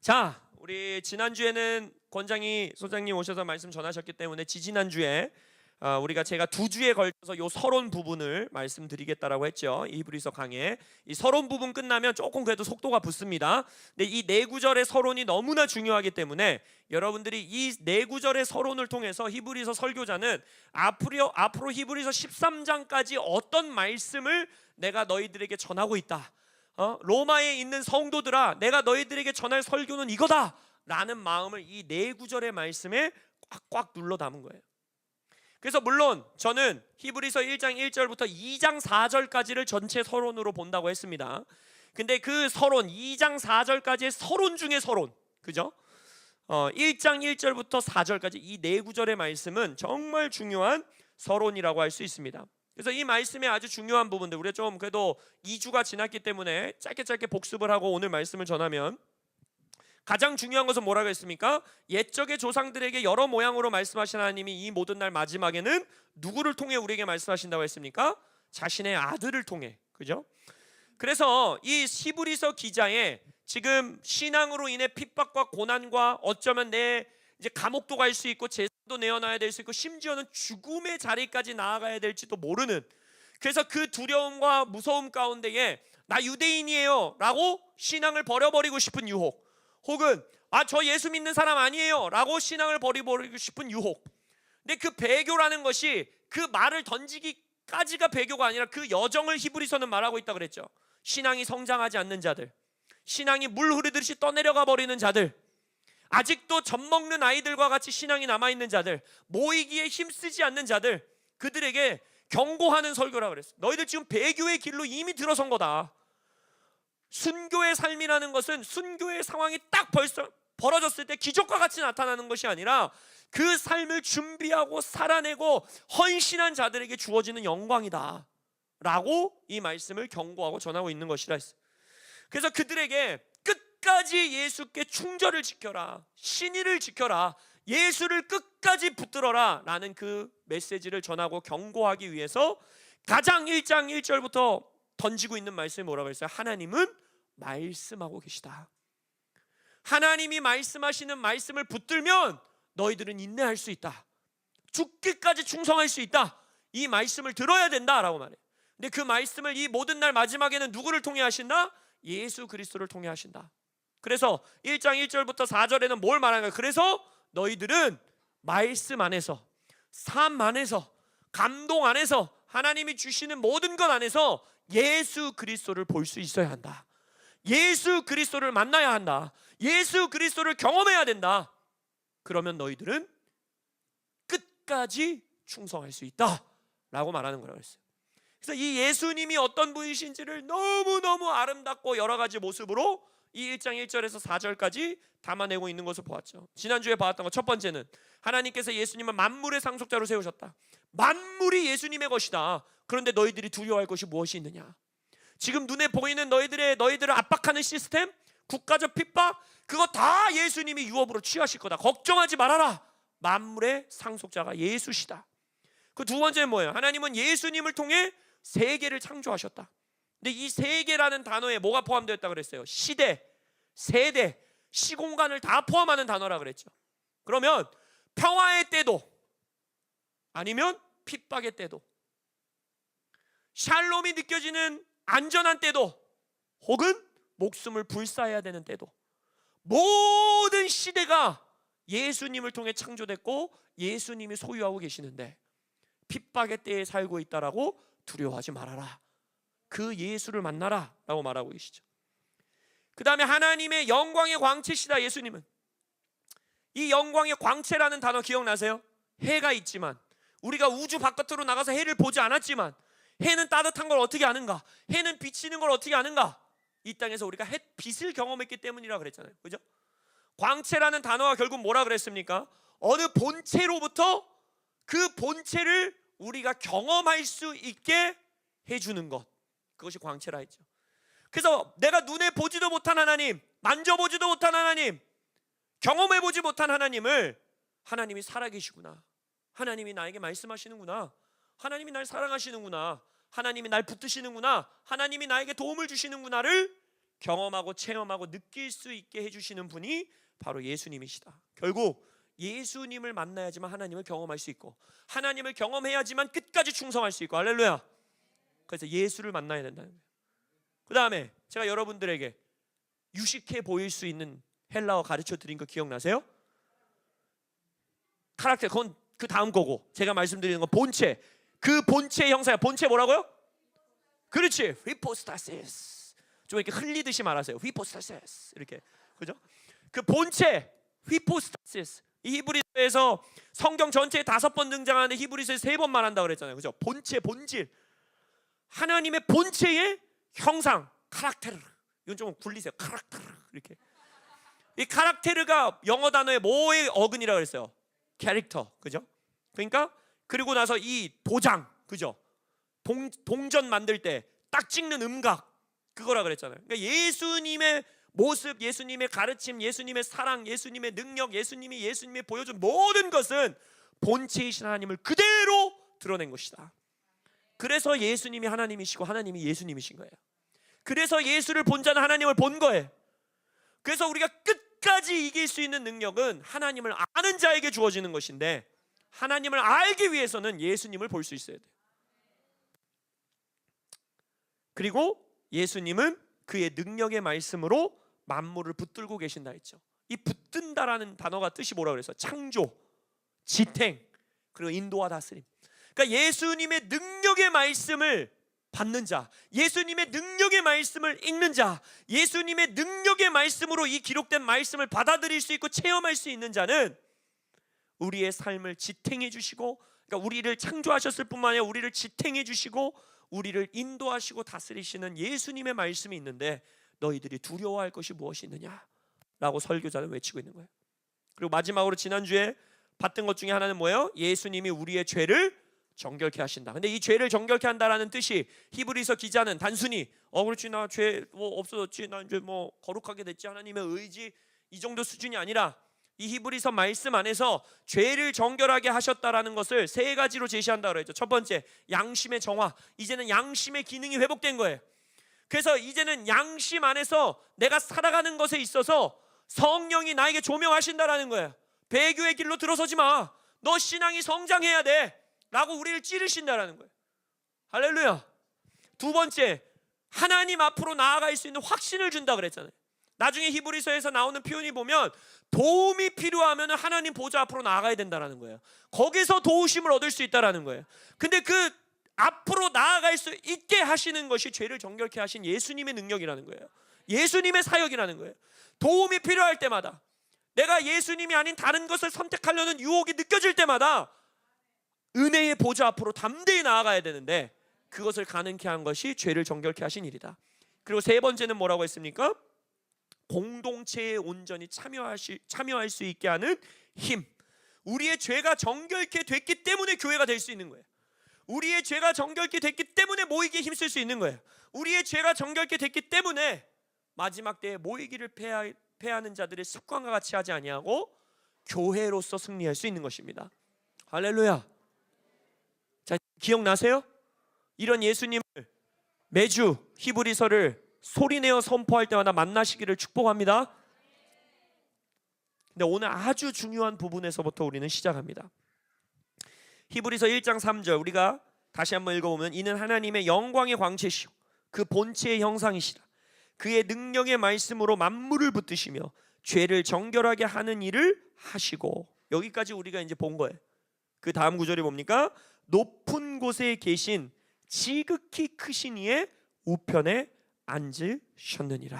자, 우리 지난주에는 권장희 소장님 오셔서 말씀 전하셨기 때문에 지지난주에 우리가 제가 2주에 걸쳐서 요 서론 부분을 말씀드리겠다라고 했죠. 이 히브리서 강의 이 서론 부분 끝나면 조금 그래도 속도가 붙습니다. 근데 이 4구절의 서론이 너무나 중요하기 때문에 여러분들이 이 4구절의 서론을 통해서 히브리서 설교자는 앞으로 히브리서 13장까지 어떤 말씀을 내가 너희들에게 전하고 있다, 로마에 있는 성도들아, 내가 너희들에게 전할 설교는 이거다 라는 마음을 이 4구절의 말씀에 꽉꽉 눌러 담은 거예요. 그래서 물론 저는 히브리서 1장 1절부터 2장 4절까지를 전체 서론으로 본다고 했습니다. 근데 그 서론 2장 4절까지의 서론 중에 서론, 그죠? 1장 1절부터 4절까지 이 4구절의 말씀은 정말 중요한 서론이라고 할 수 있습니다. 그래서 이 말씀의 아주 중요한 부분들, 우리가 좀 그래도 2주가 지났기 때문에 짧게 복습을 하고 오늘 말씀을 전하면, 가장 중요한 것은 뭐라고 했습니까? 옛적의 조상들에게 여러 모양으로 말씀하신 하나님이 이 모든 날 마지막에는 누구를 통해 우리에게 말씀하신다고 했습니까? 자신의 아들을 통해, 그죠? 그래서 이 히브리서 기자의 지금 신앙으로 인해 핍박과 고난과 어쩌면 내 이제 감옥도 갈 수 있고 제사도 내어놔야 될 수 있고 심지어는 죽음의 자리까지 나아가야 될지도 모르는, 그래서 그 두려움과 무서움 가운데에 나 유대인이에요 라고 신앙을 버려버리고 싶은 유혹, 혹은 저 예수 믿는 사람 아니에요 라고 신앙을 버려버리고 싶은 유혹. 근데 그 배교라는 것이 그 말을 던지기까지가 배교가 아니라 그 여정을 히브리서는 말하고 있다 그랬죠. 신앙이 성장하지 않는 자들, 신앙이 물 흐르듯이 떠내려가 버리는 자들, 아직도 젖 먹는 아이들과 같이 신앙이 남아있는 자들, 모이기에 힘쓰지 않는 자들, 그들에게 경고하는 설교라고 그랬어요. 너희들 지금 배교의 길로 이미 들어선 거다. 순교의 삶이라는 것은 순교의 상황이 딱 벌어졌을 때 기적과 같이 나타나는 것이 아니라 그 삶을 준비하고 살아내고 헌신한 자들에게 주어지는 영광이다 라고 이 말씀을 경고하고 전하고 있는 것이라 했어요. 그래서 그들에게 끝까지 예수께 충절을 지켜라, 신의를 지켜라, 예수를 끝까지 붙들어라 라는 그 메시지를 전하고 경고하기 위해서 가장 1장 1절부터 던지고 있는 말씀이 뭐라고 했어요? 하나님은 말씀하고 계시다. 하나님이 말씀하시는 말씀을 붙들면 너희들은 인내할 수 있다, 죽기까지 충성할 수 있다, 이 말씀을 들어야 된다라고 말해요. 근데 그 말씀을 이 모든 날 마지막에는 누구를 통해 하신다? 예수 그리스도를 통해 하신다. 그래서 1장 1절부터 4절에는 뭘 말하는가? 그래서 너희들은 말씀 안에서, 삶 안에서, 감동 안에서, 하나님이 주시는 모든 것 안에서 예수 그리스도를 볼 수 있어야 한다. 예수 그리스도를 만나야 한다. 예수 그리스도를 경험해야 된다. 그러면 너희들은 끝까지 충성할 수 있다 라고 말하는 거라고 했어요. 그래서 이 예수님이 어떤 분이신지를 너무너무 아름답고 여러 가지 모습으로 이 1장 1절에서 4절까지 담아내고 있는 것을 보았죠. 지난주에 봤던 것 첫 번째는 하나님께서 예수님을 만물의 상속자로 세우셨다. 만물이 예수님의 것이다. 그런데 너희들이 두려워할 것이 무엇이 있느냐? 지금 눈에 보이는 너희들을 압박하는 시스템, 국가적 핍박, 그거 다 예수님이 유업으로 취하실 거다. 걱정하지 말아라. 만물의 상속자가 예수시다. 그 두 번째는 뭐예요? 하나님은 예수님을 통해 세계를 창조하셨다. 근데 이 세계라는 단어에 뭐가 포함되었다 그랬어요? 시대, 세대, 시공간을 다 포함하는 단어라 그랬죠. 그러면 평화의 때도 아니면 핍박의 때도, 샬롬이 느껴지는 안전한 때도, 혹은 목숨을 불사해야 되는 때도, 모든 시대가 예수님을 통해 창조됐고 예수님이 소유하고 계시는데 핍박의 때에 살고 있다라고 두려워하지 말아라. 그 예수를 만나라 라고 말하고 계시죠. 그 다음에 하나님의 영광의 광채시다. 예수님은 이 영광의 광채라는 단어 기억나세요? 해가 있지만, 우리가 우주 바깥으로 나가서 해를 보지 않았지만 해는 따뜻한 걸 어떻게 아는가? 해는 비치는 걸 어떻게 아는가? 이 땅에서 우리가 햇빛을 경험했기 때문이라 그랬잖아요. 그죠? 광채라는 단어가 결국 뭐라 그랬습니까? 어느 본체로부터 그 본체를 우리가 경험할 수 있게 해주는 것, 그것이 광채라 했죠. 그래서 내가 눈에 보지도 못한 하나님, 만져보지도 못한 하나님, 경험해보지 못한 하나님을, 하나님이 살아계시구나, 하나님이 나에게 말씀하시는구나, 하나님이 날 사랑하시는구나, 하나님이 날 붙드시는구나, 하나님이 나에게 도움을 주시는구나를 경험하고 체험하고 느낄 수 있게 해주시는 분이 바로 예수님이시다. 결국 예수님을 만나야지만 하나님을 경험할 수 있고, 하나님을 경험해야지만 끝까지 충성할 수 있고. 할렐루야. 그래서 예수를 만나야 된다는 거예요. 그 다음에 제가 여러분들에게 유식해 보일 수 있는 헬라어 가르쳐 드린 거 기억나세요? 카락ter, 그건 그 다음 거고, 제가 말씀드리는 건 본체. 그 본체의 형상이야. 본체 뭐라고요? 그렇지, 휘포스타시스. 좀 이렇게 흘리듯이 말하세요. 휘포스타시스 이렇게, 그죠? 그 본체 휘포스타시스. 이 히브리서에서 성경 전체에 5번 등장하는데 히브리서에 3번 말한다 그랬잖아요, 그죠? 본체, 본질, 하나님의 본체의 형상, 카락테르. 이건 좀 굴리세요. 카락테르 이렇게. 이 카락테르가 영어 단어의 뭐의 어근이라고 그랬어요? 캐릭터, 그죠? 그러니까 그리고 나서 이 도장, 그죠? 동전 만들 때 딱 찍는 음각, 그거라 그랬잖아요. 그러니까 예수님의 모습, 예수님의 가르침, 예수님의 사랑, 예수님의 능력, 예수님이 보여준 모든 것은 본체이신 하나님을 그대로 드러낸 것이다. 그래서 예수님이 하나님이시고 하나님이 예수님이신 거예요. 그래서 예수를 본 자는 하나님을 본 거예요. 그래서 우리가 끝까지 이길 수 있는 능력은 하나님을 아는 자에게 주어지는 것인데, 하나님을 알기 위해서는 예수님을 볼 수 있어야 돼요. 그리고 예수님은 그의 능력의 말씀으로 만물을 붙들고 계신다 했죠. 이 붙든다라는 단어가 뜻이 뭐라고 그랬어요? 창조, 지탱, 그리고 인도와 다스림. 그러니까 예수님의 능력의 말씀을 받는 자, 예수님의 능력의 말씀을 읽는 자, 예수님의 능력의 말씀으로 이 기록된 말씀을 받아들일 수 있고 체험할 수 있는 자는 우리의 삶을 지탱해 주시고, 그러니까 우리를 창조하셨을 뿐만 아니라 우리를 지탱해 주시고 우리를 인도하시고 다스리시는 예수님의 말씀이 있는데, 너희들이 두려워할 것이 무엇이 있느냐 라고 설교자는 외치고 있는 거예요. 그리고 마지막으로 지난주에 봤던 것 중에 하나는 뭐예요? 예수님이 우리의 죄를 정결케 하신다. 근데 이 죄를 정결케 한다라는 뜻이 히브리서 기자는 단순히 그렇지, 나 죄 뭐 없어졌지, 나 이제 뭐 거룩하게 됐지, 하나님의 의지, 이 정도 수준이 아니라 이 히브리서 말씀 안에서 죄를 정결하게 하셨다라는 것을 3가지로 제시한다고 그랬죠. 첫 번째, 양심의 정화. 이제는 양심의 기능이 회복된 거예요. 그래서 이제는 양심 안에서 내가 살아가는 것에 있어서 성령이 나에게 조명하신다라는 거예요. 배교의 길로 들어서지 마, 너 신앙이 성장해야 돼 라고 우리를 찌르신다라는 거예요. 할렐루야. 두 번째, 하나님 앞으로 나아갈 수 있는 확신을 준다 그랬잖아요. 나중에 히브리서에서 나오는 표현이 보면 도움이 필요하면 하나님 보좌 앞으로 나아가야 된다는 거예요. 거기서 도우심을 얻을 수 있다는 거예요. 근데 그 앞으로 나아갈 수 있게 하시는 것이 죄를 정결케 하신 예수님의 능력이라는 거예요. 예수님의 사역이라는 거예요. 도움이 필요할 때마다, 내가 예수님이 아닌 다른 것을 선택하려는 유혹이 느껴질 때마다 은혜의 보좌 앞으로 담대히 나아가야 되는데, 그것을 가능케 한 것이 죄를 정결케 하신 일이다. 그리고 3번째는 뭐라고 했습니까? 공동체에 온전히 참여할 수 있게 하는 힘. 우리의 죄가 정결케 됐기 때문에 교회가 될 수 있는 거예요. 우리의 죄가 정결케 됐기 때문에 모이기에 힘쓸 수 있는 거예요. 우리의 죄가 정결케 됐기 때문에 마지막 때에 모이기를 패하는 자들의 습관과 같이 하지 아니하고 교회로서 승리할 수 있는 것입니다. 할렐루야. 자, 기억나세요? 이런 예수님을 매주 히브리서를 소리내어 선포할 때마다 만나시기를 축복합니다. 근데 오늘 아주 중요한 부분에서부터 우리는 시작합니다. 히브리서 1장 3절 우리가 다시 한번 읽어보면, 이는 하나님의 영광의 광채시오 그 본체의 형상이시라. 그의 능력의 말씀으로 만물을 붙드시며 죄를 정결하게 하는 일을 하시고. 여기까지 우리가 이제 본 거예요. 그 다음 구절이 뭡니까? 높은 곳에 계신 지극히 크신 이의 우편에 앉으셨느니라.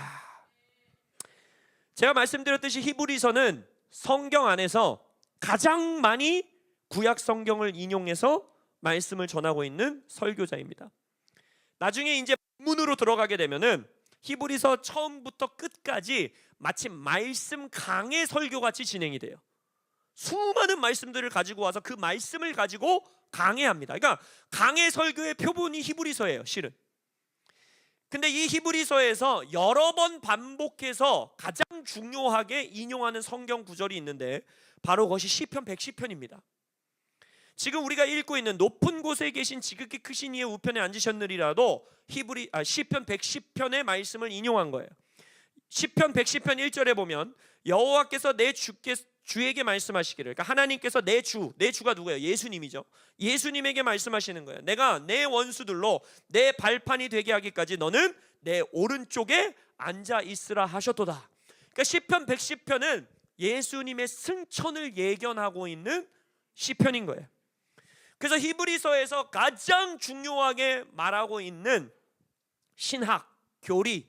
제가 말씀드렸듯이 히브리서는 성경 안에서 가장 많이 구약 성경을 인용해서 말씀을 전하고 있는 설교자입니다. 나중에 이제 본문으로 들어가게 되면은 히브리서 처음부터 끝까지 마치 말씀 강의 설교같이 진행이 돼요. 수많은 말씀들을 가지고 와서 그 말씀을 가지고 강해합니다. 그러니까 강해 설교의 표본이 히브리서예요, 실은. 근데 이 히브리서에서 여러 번 반복해서 가장 중요하게 인용하는 성경 구절이 있는데 바로 그것이 시편 110편입니다. 지금 우리가 읽고 있는 높은 곳에 계신 지극히 크신 이의 우편에 앉으셨느리라도 시편 110편의 말씀을 인용한 거예요. 시편 110편 1절에 보면 여호와께서 주에게 말씀하시기를, 그러니까 하나님께서 내 주가 누구예요? 예수님이죠. 예수님에게 말씀하시는 거예요. 내가 내 원수들로 내 발판이 되게 하기까지 너는 내 오른쪽에 앉아 있으라 하셨도다. 그러니까 시편 110편은 예수님의 승천을 예견하고 있는 시편인 거예요. 그래서 히브리서에서 가장 중요하게 말하고 있는 신학, 교리,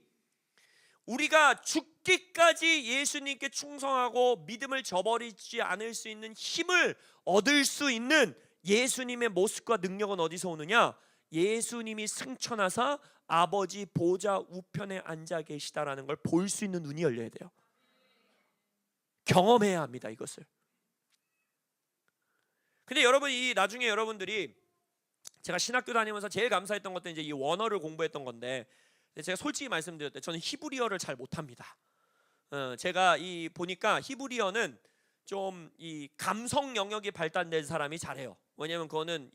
우리가 죽기까지 예수님께 충성하고 믿음을 저버리지 않을 수 있는 힘을 얻을 수 있는 예수님의 모습과 능력은 어디서 오느냐? 예수님이 승천하사 아버지 보좌 우편에 앉아 계시다라는 걸 볼 수 있는 눈이 열려야 돼요. 경험해야 합니다, 이것을. 근데 여러분, 이 나중에 여러분들이, 제가 신학교 다니면서 제일 감사했던 것도 이제 이 원어를 공부했던 건데, 제가 솔직히 말씀드릴 때 저는 히브리어를 잘 못합니다. 제가 보니까 히브리어는 좀 이 감성 영역이 발달된 사람이 잘해요. 왜냐하면 그거는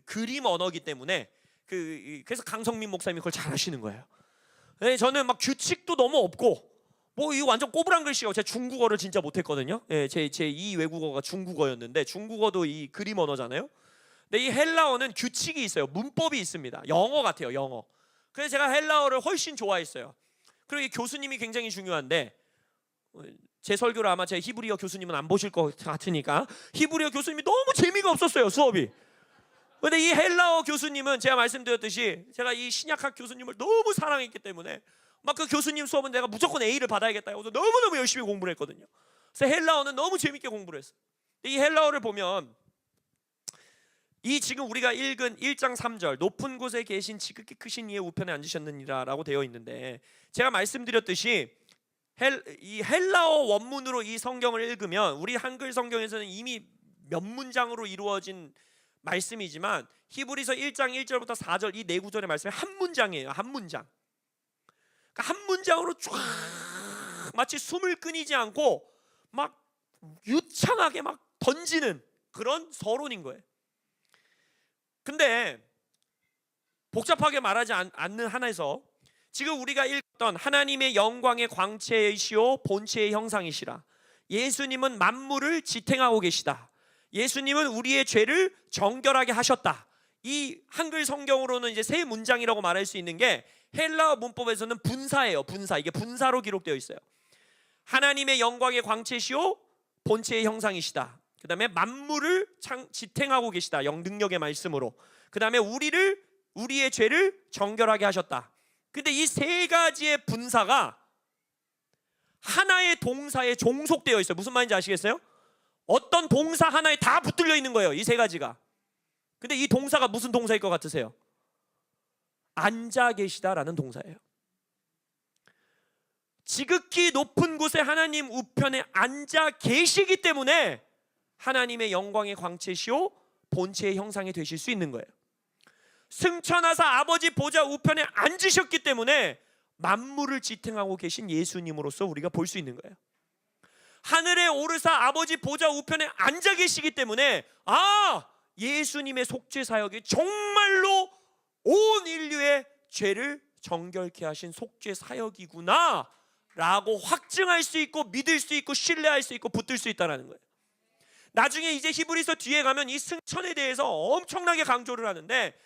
그림 언어기 때문에 그래서 강성민 목사님이 그걸 잘하시는 거예요. 저는 막 규칙도 너무 없고, 뭐 이거 완전 꼬부랑 글씨고, 제가 중국어를 진짜 못했거든요. 제 2 외국어가 중국어였는데, 중국어도 이 그림 언어잖아요. 근데 이 헬라어는 규칙이 있어요. 문법이 있습니다. 영어 같아요, 영어. 그래서 제가 헬라어를 훨씬 좋아했어요. 그리고 이 교수님이 굉장히 중요한데, 제 설교를 아마 제 히브리어 교수님은 안 보실 것 같으니까, 히브리어 교수님이 너무 재미가 없었어요, 수업이. 근데 이 헬라어 교수님은 제가 말씀드렸듯이 제가 이 신약학 교수님을 너무 사랑했기 때문에 막 그 교수님 수업은 내가 무조건 A를 받아야겠다 해서 너무너무 열심히 공부를 했거든요. 그래서 헬라어는 너무 재밌게 공부를 했어요. 이 헬라어를 보면 이 지금 우리가 읽은 1장 3절 높은 곳에 계신 지극히 크신 이의 우편에 앉으셨느니라 라고 되어 있는데, 제가 말씀드렸듯이 이 헬라어 원문으로 이 성경을 읽으면, 우리 한글 성경에서는 이미 몇 문장으로 이루어진 말씀이지만 히브리서 1장 1절부터 4절 이 네 구절의 말씀이 한 문장이에요. 한 문장. 그러니까 한 문장으로 쫙 마치 숨을 끊이지 않고 막 유창하게 막 던지는 그런 서론인 거예요. 근데 복잡하게 말하지 않는 한에서 지금 우리가 읽던 하나님의 영광의 광채이시오 본체의 형상이시라, 예수님은 만물을 지탱하고 계시다, 예수님은 우리의 죄를 정결하게 하셨다. 이 한글 성경으로는 이제 세 문장이라고 말할 수 있는 게, 헬라어 문법에서는 분사예요. 분사. 이게 분사로 기록되어 있어요. 하나님의 영광의 광채시오 본체의 형상이시다. 그 다음에 만물을 지탱하고 계시다. 영능력의 말씀으로. 그 다음에 우리의 죄를 정결하게 하셨다. 근데 이 세 가지의 분사가 하나의 동사에 종속되어 있어요. 무슨 말인지 아시겠어요? 어떤 동사 하나에 다 붙들려 있는 거예요, 이 세 가지가. 근데 이 동사가 무슨 동사일 것 같으세요? 앉아 계시다라는 동사예요. 지극히 높은 곳에 하나님 우편에 앉아 계시기 때문에 하나님의 영광의 광채시오 본체의 형상이 되실 수 있는 거예요. 승천하사 아버지 보좌 우편에 앉으셨기 때문에 만물을 지탱하고 계신 예수님으로서 우리가 볼 수 있는 거예요. 하늘에 오르사 아버지 보좌 우편에 앉아 계시기 때문에, 예수님의 속죄 사역이 정말로 온 인류의 죄를 정결케 하신 속죄 사역이구나 라고 확증할 수 있고, 믿을 수 있고, 신뢰할 수 있고, 붙들 수 있다는 거예요. 나중에 이제 히브리서 뒤에 가면 이 승천에 대해서 엄청나게 강조를 하는데,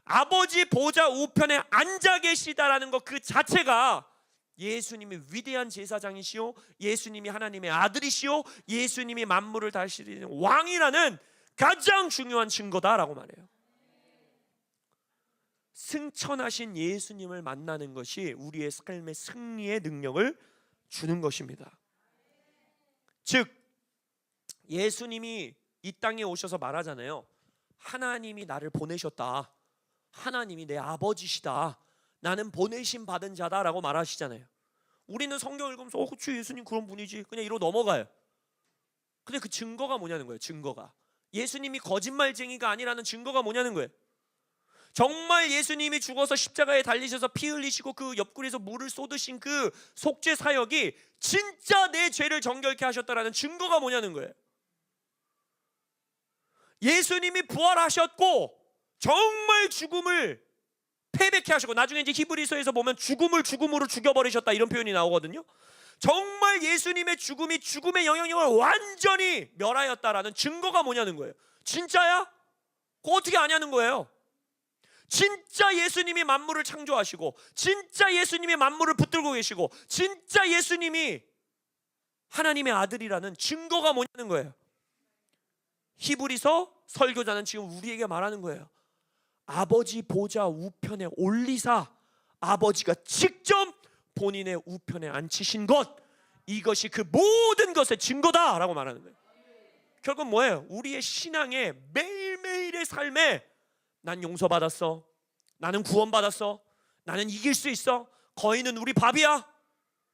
아버지 보좌 우편에 앉아 계시다라는 것 그 자체가 예수님이 위대한 제사장이시오, 예수님이 하나님의 아들이시오, 예수님이 만물을 다스리는 왕이라는 가장 중요한 증거다라고 말해요. 승천하신 예수님을 만나는 것이 우리의 삶의 승리의 능력을 주는 것입니다. 즉 예수님이 이 땅에 오셔서 말하잖아요. 하나님이 나를 보내셨다, 하나님이 내 아버지시다, 나는 보내심 받은 자다라고 말하시잖아요. 우리는 성경 읽으면서 그치, 예수님 그런 분이지, 그냥 이러고 넘어가요. 근데 그 증거가 뭐냐는 거예요. 증거가 예수님이 거짓말쟁이가 아니라는 증거가 뭐냐는 거예요. 정말 예수님이 죽어서 십자가에 달리셔서 피 흘리시고 그 옆구리에서 물을 쏟으신 그 속죄 사역이 진짜 내 죄를 정결케 하셨다라는 증거가 뭐냐는 거예요. 예수님이 부활하셨고 정말 죽음을 패배케 하시고, 나중에 이제 히브리서에서 보면 죽음을 죽음으로 죽여버리셨다 이런 표현이 나오거든요. 정말 예수님의 죽음이 죽음의 영향력을 완전히 멸하였다라는 증거가 뭐냐는 거예요. 진짜야? 그거 어떻게 아냐는 거예요. 진짜 예수님이 만물을 창조하시고, 진짜 예수님이 만물을 붙들고 계시고, 진짜 예수님이 하나님의 아들이라는 증거가 뭐냐는 거예요. 히브리서 설교자는 지금 우리에게 말하는 거예요. 아버지 보좌 우편에 올리사 아버지가 직접 본인의 우편에 앉히신 것, 이것이 그 모든 것의 증거다라고 말하는 거예요. 결국 뭐예요? 우리의 신앙의 매일매일의 삶에 난 용서받았어, 나는 구원받았어, 나는 이길 수 있어, 거인은 우리 밥이야,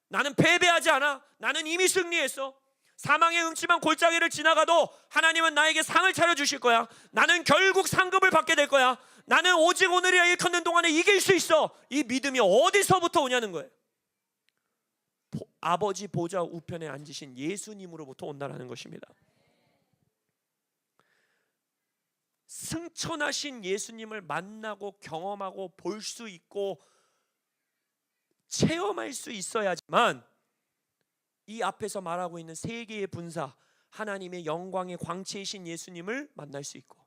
나는 패배하지 않아, 나는 이미 승리했어, 사망의 음침한 골짜기를 지나가도 하나님은 나에게 상을 차려주실 거야, 나는 결국 상급을 받게 될 거야, 나는 오직 오늘이라 일컫는 동안에 이길 수 있어. 이 믿음이 어디서부터 오냐는 거예요. 아버지 보좌 우편에 앉으신 예수님으로부터 온다라는 것입니다. 승천하신 예수님을 만나고 경험하고 볼 수 있고 체험할 수 있어야지만 이 앞에서 말하고 있는 세 개의 분사, 하나님의 영광의 광채이신 예수님을 만날 수 있고,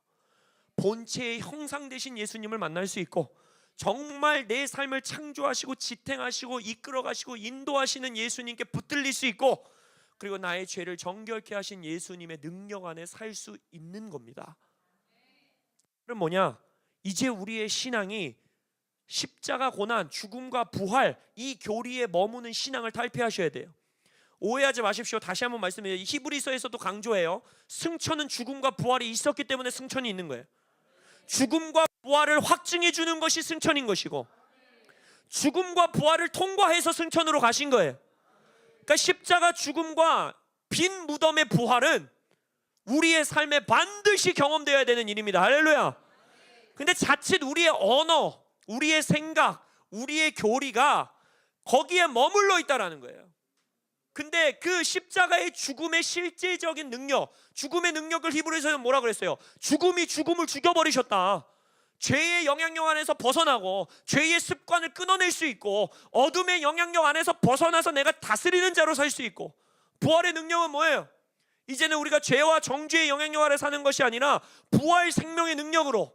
본체의 형상 되신 예수님을 만날 수 있고, 정말 내 삶을 창조하시고 지탱하시고 이끌어가시고 인도하시는 예수님께 붙들릴 수 있고, 그리고 나의 죄를 정결케 하신 예수님의 능력 안에 살 수 있는 겁니다. 그럼 뭐냐? 이제 우리의 신앙이 십자가 고난, 죽음과 부활, 이 교리에 머무는 신앙을 탈피하셔야 돼요. 오해하지 마십시오. 다시 한번 말씀드려요. 히브리서에서도 강조해요. 승천은 죽음과 부활이 있었기 때문에 승천이 있는 거예요. 죽음과 부활을 확증해 주는 것이 승천인 것이고, 죽음과 부활을 통과해서 승천으로 가신 거예요. 그러니까 십자가 죽음과 빈 무덤의 부활은 우리의 삶에 반드시 경험되어야 되는 일입니다. 할렐루야. 근데 자칫 우리의 언어, 우리의 생각, 우리의 교리가 거기에 머물러 있다라는 거예요. 근데 그 십자가의 죽음의 실제적인 능력, 죽음의 능력을 히브리서에서는 뭐라 그랬어요? 죽음이 죽음을 죽여버리셨다. 죄의 영향력 안에서 벗어나고 죄의 습관을 끊어낼 수 있고, 어둠의 영향력 안에서 벗어나서 내가 다스리는 자로 살 수 있고, 부활의 능력은 뭐예요? 이제는 우리가 죄와 정죄의 영향력 아래 사는 것이 아니라 부활 생명의 능력으로,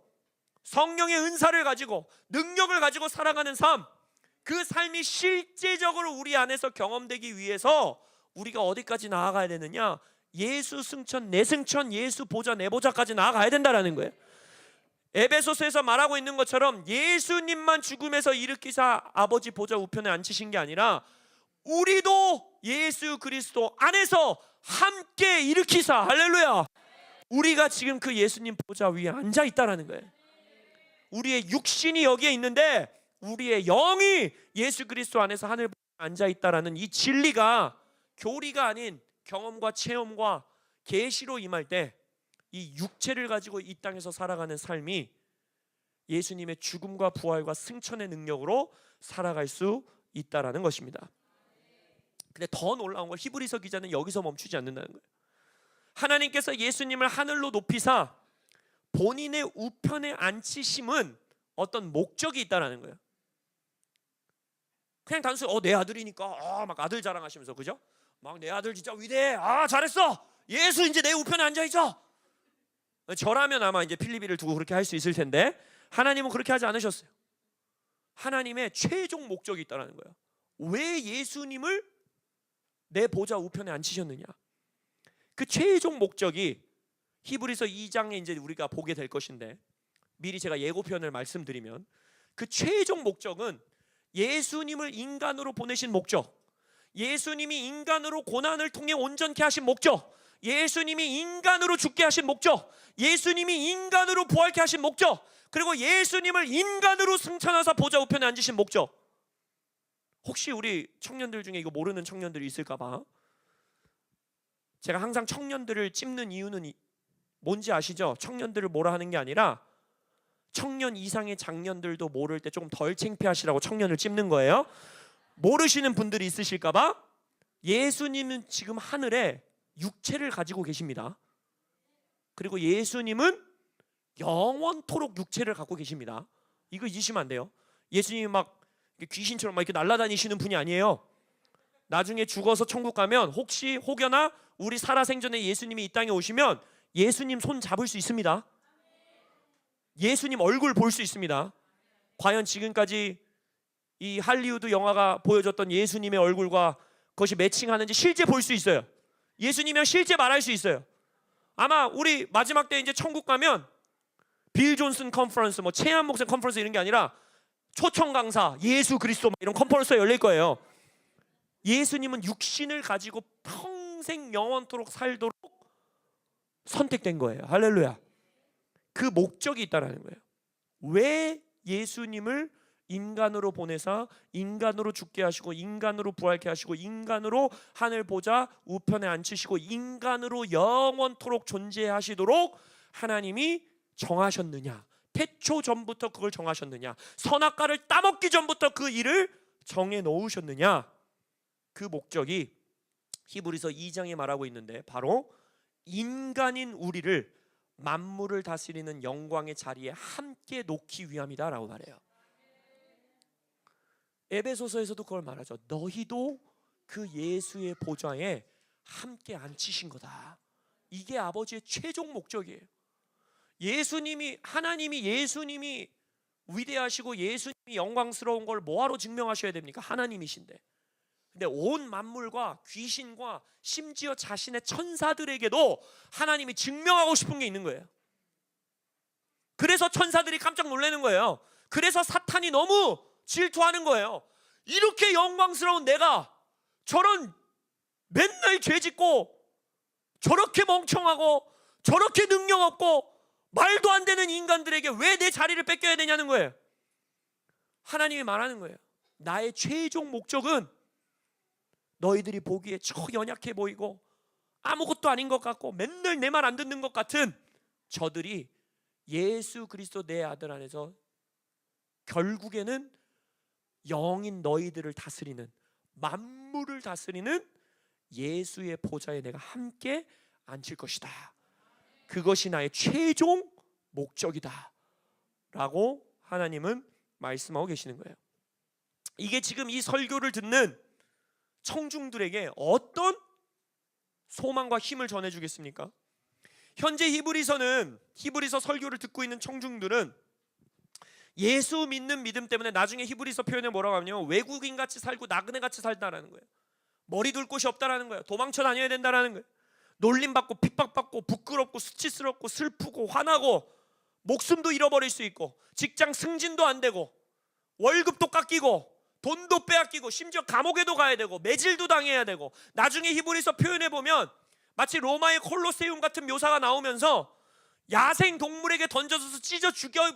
성령의 은사를 가지고 능력을 가지고 살아가는 삶, 그 삶이 실제적으로 우리 안에서 경험되기 위해서 우리가 어디까지 나아가야 되느냐? 예수 승천, 내 승천, 예수 보좌, 내 보좌까지 나아가야 된다라는 거예요. 에베소서에서 말하고 있는 것처럼 예수님만 죽음에서 일으키사 아버지 보좌 우편에 앉히신 게 아니라 우리도 예수 그리스도 안에서 함께 일으키사, 할렐루야, 우리가 지금 그 예수님 보좌 위에 앉아 있다라는 거예요. 우리의 육신이 여기에 있는데 우리의 영이 예수 그리스도 안에서 하늘 보좌에 앉아 있다라는 이 진리가 교리가 아닌 경험과 체험과 계시로 임할 때 이 육체를 가지고 이 땅에서 살아가는 삶이 예수님의 죽음과 부활과 승천의 능력으로 살아갈 수 있다라는 것입니다. 근데 더 놀라운 건 히브리서 기자는 여기서 멈추지 않는다는 거예요. 하나님께서 예수님을 하늘로 높이사 본인의 우편에 앉히심은 어떤 목적이 있다라는 거예요. 그냥 단순히 내 아들이니까 막 아들 자랑하시면서, 그죠? 막 내 아들 진짜 위대해, 잘했어, 예수 이제 내 우편에 앉아있어. 저라면 아마 이제 필리비를 두고 그렇게 할 수 있을 텐데, 하나님은 그렇게 하지 않으셨어요. 하나님의 최종 목적이 있다는 거예요. 왜 예수님을 내 보좌 우편에 앉히셨느냐? 그 최종 목적이 히브리서 2장에 이제 우리가 보게 될 것인데, 미리 제가 예고편을 말씀드리면, 그 최종 목적은 예수님을 인간으로 보내신 목적, 예수님이 인간으로 고난을 통해 온전케 하신 목적, 예수님이 인간으로 죽게 하신 목적, 예수님이 인간으로 부활케 하신 목적, 그리고 예수님을 인간으로 승천하사 보좌 우편에 앉으신 목적. 혹시 우리 청년들 중에 이거 모르는 청년들이 있을까 봐 제가 항상 청년들을 찝는 이유는 뭔지 아시죠? 청년들을 뭐라 하는 게 아니라 청년 이상의 장년들도 모를 때 조금 덜 창피하시라고 청년을 찝는 거예요. 모르시는 분들이 있으실까 봐. 예수님은 지금 하늘에 육체를 가지고 계십니다. 그리고 예수님은 영원토록 육체를 갖고 계십니다. 이거 잊으시면 안 돼요. 예수님이 막 귀신처럼 막 이렇게 날아다니시는 분이 아니에요. 나중에 죽어서 천국 가면 혹시 혹여나 우리 살아생전에 예수님이 이 땅에 오시면 예수님 손 잡을 수 있습니다. 예수님 얼굴 볼 수 있습니다. 과연 지금까지 이 할리우드 영화가 보여줬던 예수님의 얼굴과 그것이 매칭하는지 실제 볼 수 있어요. 예수님이랑 실제 말할 수 있어요. 아마 우리 마지막 때 이제 천국 가면 빌 존슨 컨퍼런스, 뭐 최한 목사 컨퍼런스 이런 게 아니라 초청 강사, 예수 그리스도 이런 컨퍼런스가 열릴 거예요. 예수님은 육신을 가지고 평생 영원토록 살도록 선택된 거예요. 할렐루야. 그 목적이 있다라는 거예요. 왜 예수님을 인간으로 보내사 인간으로 죽게 하시고 인간으로 부활케 하시고 인간으로 하늘 보좌 우편에 앉히시고 인간으로 영원토록 존재하시도록 하나님이 정하셨느냐? 태초 전부터 그걸 정하셨느냐? 선악과를 따먹기 전부터 그 일을 정해 놓으셨느냐? 그 목적이 히브리서 2장에 말하고 있는데 바로 인간인 우리를 만물을 다스리는 영광의 자리에 함께 놓기 위함이다 라고 말해요. 에베소서에서도 그걸 말하죠. 너희도 그 예수의 보좌에 함께 앉히신 거다. 이게 아버지의 최종 목적이에요. 하나님이 예수님이 위대하시고 예수님이 영광스러운 걸 뭐하러 증명하셔야 됩니까? 하나님이신데. 근데 온 만물과 귀신과 심지어 자신의 천사들에게도 하나님이 증명하고 싶은 게 있는 거예요. 그래서 천사들이 깜짝 놀라는 거예요. 그래서 사탄이 너무 질투하는 거예요. 이렇게 영광스러운 내가 저런 맨날 죄짓고 저렇게 멍청하고 저렇게 능력 없고 말도 안 되는 인간들에게 왜 내 자리를 뺏겨야 되냐는 거예요. 하나님이 말하는 거예요. 나의 최종 목적은 너희들이 보기에 저 연약해 보이고 아무것도 아닌 것 같고 맨날 내 말 안 듣는 것 같은 저들이 예수 그리스도 내 아들 안에서 결국에는 영인 너희들을 다스리는 만물을 다스리는 예수의 보좌에 내가 함께 앉힐 것이다. 그것이 나의 최종 목적이다 라고 하나님은 말씀하고 계시는 거예요. 이게 지금 이 설교를 듣는 청중들에게 어떤 소망과 힘을 전해주겠습니까? 현재 히브리서 설교를 듣고 있는 청중들은 예수 믿는 믿음 때문에 나중에 히브리서 표현에 뭐라고 하냐면 외국인같이 살고 나그네같이 살다라는 거예요. 머리 둘 곳이 없다라는 거예요. 도망쳐 다녀야 된다라는 거예요. 놀림받고 핍박받고 부끄럽고 수치스럽고 슬프고 화나고 목숨도 잃어버릴 수 있고 직장 승진도 안 되고 월급도 깎이고 돈도 빼앗기고 심지어 감옥에도 가야 되고 매질도 당해야 되고 나중에 히브리서 표현해 보면 마치 로마의 콜로세움 같은 묘사가 나오면서 야생 동물에게 던져서 찢어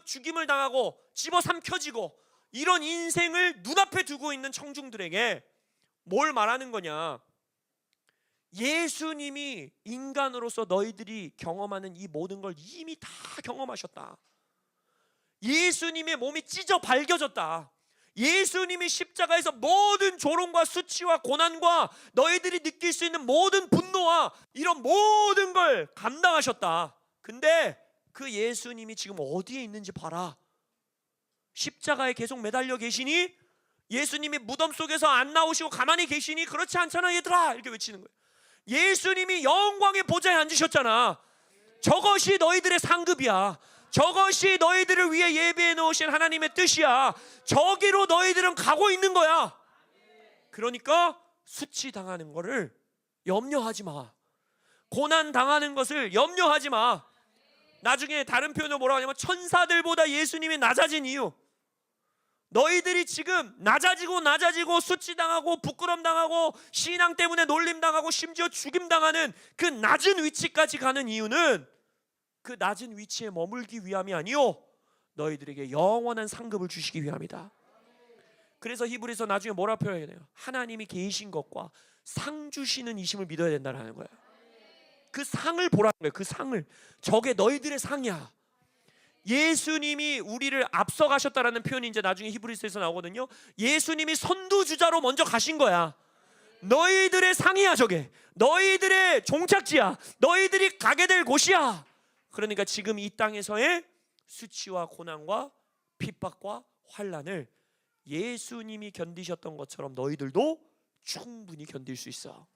죽임을 당하고 집어삼켜지고 이런 인생을 눈앞에 두고 있는 청중들에게 뭘 말하는 거냐? 예수님이 인간으로서 너희들이 경험하는 이 모든 걸 이미 다 경험하셨다. 예수님의 몸이 찢어 밝혀졌다. 예수님이 십자가에서 모든 조롱과 수치와 고난과 너희들이 느낄 수 있는 모든 분노와 이런 모든 걸 감당하셨다. 근데 그 예수님이 지금 어디에 있는지 봐라. 십자가에 계속 매달려 계시니? 예수님이 무덤 속에서 안 나오시고 가만히 계시니? 그렇지 않잖아 얘들아, 이렇게 외치는 거예요. 예수님이 영광의 보좌에 앉으셨잖아. 저것이 너희들의 상급이야. 저것이 너희들을 위해 예비해 놓으신 하나님의 뜻이야. 저기로 너희들은 가고 있는 거야. 그러니까 수치당하는 거를 염려하지 마. 고난 당하는 것을 염려하지 마. 나중에 다른 표현으로 뭐라고 하냐면 천사들보다 예수님이 낮아진 이유, 너희들이 지금 낮아지고 수치당하고 부끄럼당하고 신앙 때문에 놀림당하고 심지어 죽임당하는 그 낮은 위치까지 가는 이유는 그 낮은 위치에 머물기 위함이 아니요 너희들에게 영원한 상급을 주시기 위함이다. 그래서 히브리서 나중에 뭐라 표현해요? 하나님이 계신 것과 상 주시는 이심을 믿어야 된다는 거예요. 그 상을 보라는 거예요. 그 상을. 저게 너희들의 상이야. 예수님이 우리를 앞서가셨다라는 표현이 이제 나중에 히브리서에서 나오거든요. 예수님이 선두주자로 먼저 가신 거야. 너희들의 상이야 저게. 너희들의 종착지야. 너희들이 가게 될 곳이야. 그러니까 지금 이 땅에서의 수치와 고난과 핍박과 환난을 예수님이 견디셨던 것처럼 너희들도 충분히 견딜 수 있어.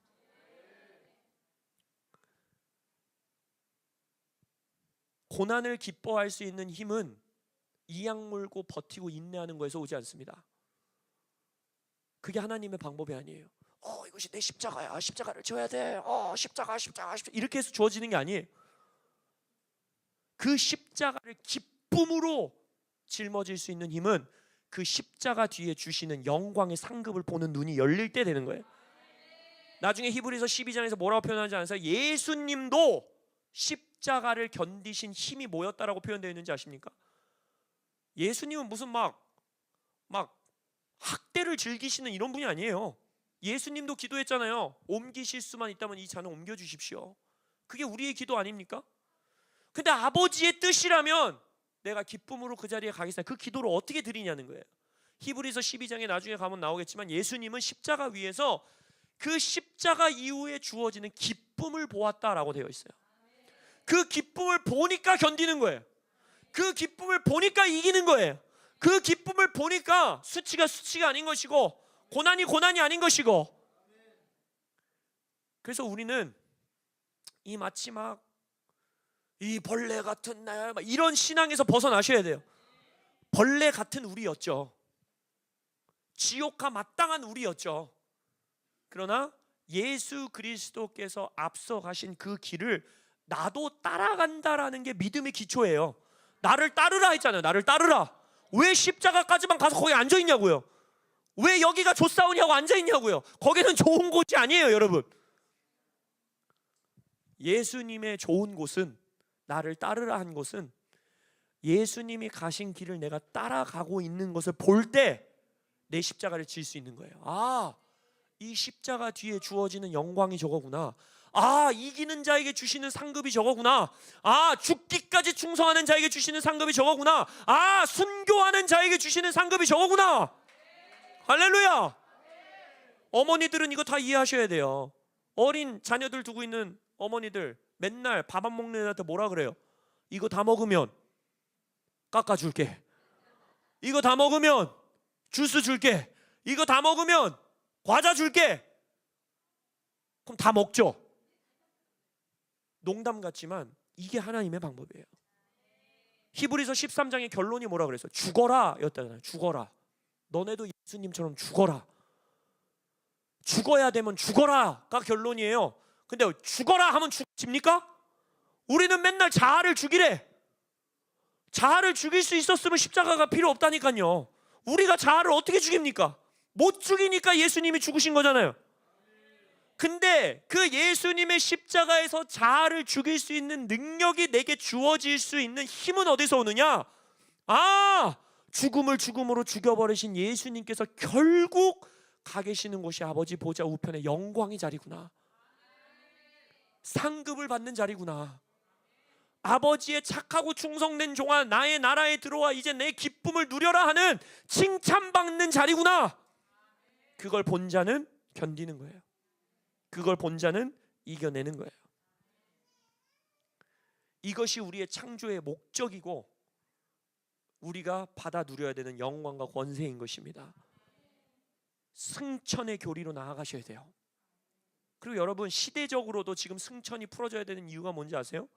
고난을 기뻐할 수 있는 힘은 이악 물고 버티고 인내하는 거에서 오지 않습니다. 그게 하나님의 방법이 아니에요. 이것이 내 십자가야, 십자가를 져야 돼, 십자가 이렇게 해서 주어지는 게 아니에요. 그 십자가를 기쁨으로 짊어질 수 있는 힘은 그 십자가 뒤에 주시는 영광의 상급을 보는 눈이 열릴 때 되는 거예요. 나중에 히브리서 12장에서 뭐라고 표현하지 않으세요? 예수님도 십자가를 견디신 힘이 뭐였다라고 표현되어 있는지 아십니까? 예수님은 무슨 막 학대를 즐기시는 이런 분이 아니에요. 예수님도 기도했잖아요. 옮기실 수만 있다면 이 잔을 옮겨주십시오. 그게 우리의 기도 아닙니까? 근데 아버지의 뜻이라면 내가 기쁨으로 그 자리에 가겠습니다. 그 기도를 어떻게 드리냐는 거예요. 히브리서 12장에 나중에 가면 나오겠지만 예수님은 십자가 위에서 그 십자가 이후에 주어지는 기쁨을 보았다라고 되어 있어요. 그 기쁨을 보니까 견디는 거예요. 그 기쁨을 보니까 이기는 거예요. 그 기쁨을 보니까 수치가 아닌 것이고 고난이 아닌 것이고. 그래서 우리는 이 마치 이 벌레 같은 날 이런 신앙에서 벗어나셔야 돼요. 벌레 같은 우리였죠. 지옥과 마땅한 우리였죠. 그러나 예수 그리스도께서 앞서가신 그 길을 나도 따라간다라는 게 믿음의 기초예요. 나를 따르라 했잖아요. 나를 따르라. 왜 십자가까지만 가서 거기 앉아있냐고요. 왜 여기가 조사오냐고 앉아있냐고요. 거기는 좋은 곳이 아니에요, 여러분. 예수님의 좋은 곳은, 나를 따르라 한 곳은 예수님이 가신 길을 내가 따라가고 있는 것을 볼 때 내 십자가를 질 수 있는 거예요. 이 십자가 뒤에 주어지는 영광이 저거구나. 이기는 자에게 주시는 상급이 저거구나. 죽기까지 충성하는 자에게 주시는 상급이 저거구나. 순교하는 자에게 주시는 상급이 저거구나. 할렐루야. 어머니들은 이거 다 이해하셔야 돼요. 어린 자녀들 두고 있는 어머니들 맨날 밥 안 먹는 애한테 뭐라 그래요? 이거 다 먹으면 깎아줄게. 이거 다 먹으면 주스 줄게. 이거 다 먹으면 과자 줄게. 그럼 다 먹죠. 농담 같지만 이게 하나님의 방법이에요. 히브리서 13장의 결론이 뭐라 그랬어요? 죽어라 였다잖아요. 죽어라. 너네도 예수님처럼 죽어라. 죽어야 되면 죽어라가 결론이에요. 근데 죽어라 하면 죽습니까? 우리는 맨날 자아를 죽이래. 자아를 죽일 수 있었으면 십자가가 필요 없다니까요. 우리가 자아를 어떻게 죽입니까? 못 죽이니까 예수님이 죽으신 거잖아요. 근데 그 예수님의 십자가에서 자아를 죽일 수 있는 능력이 내게 주어질 수 있는 힘은 어디서 오느냐? 죽음을 죽음으로 죽여버리신 예수님께서 결국 가 계시는 곳이 아버지 보좌 우편의 영광의 자리구나. 상급을 받는 자리구나. 아버지의 착하고 충성된 종아, 나의 나라에 들어와 이제 내 기쁨을 누려라 하는 칭찬받는 자리구나. 그걸 본 자는 견디는 거예요. 그걸 본 자는 이겨내는 거예요. 이것이 우리의 창조의 목적이고 우리가 받아 누려야 되는 영광과 권세인 것입니다. 승천의 교리로 나아가셔야 돼요. 그리고 여러분, 시대적으로도 지금 승천이 풀어져야 되는 이유가 뭔지 아세요?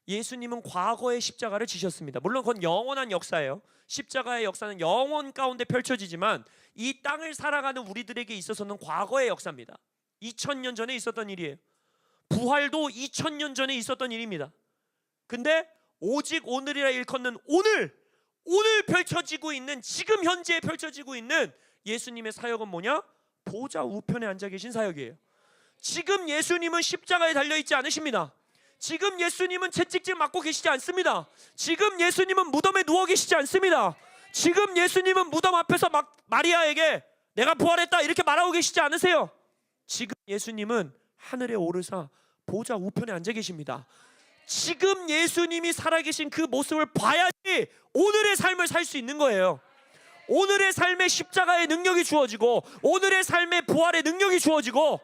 예수님은 과거의 십자가를 지셨습니다. 물론 그건 영원한 역사예요. 십자가의 역사는 영원 가운데 펼쳐지지만 이 땅을 살아가는 우리들에게 있어서는 과거의 역사입니다. 2000년 전에 있었던 일이에요. 부활도 2000년 전에 있었던 일입니다. 근데 오직 오늘이라 일컫는 오늘 펼쳐지고 있는, 지금 현재 펼쳐지고 있는 예수님의 사역은 뭐냐? 보좌 우편에 앉아 계신 사역이에요. 지금 예수님은 십자가에 달려있지 않으십니다. 지금 예수님은 채찍질 맞고 계시지 않습니다. 지금 예수님은 무덤에 누워 계시지 않습니다. 지금 예수님은 무덤 앞에서 막 마리아에게 내가 부활했다 이렇게 말하고 계시지 않으세요. 지금 예수님은 하늘에 오르사 보좌 우편에 앉아 계십니다. 지금 예수님이 살아계신 그 모습을 봐야지 오늘의 삶을 살 수 있는 거예요. 오늘의 삶에 십자가의 능력이 주어지고 오늘의 삶에 부활의 능력이 주어지고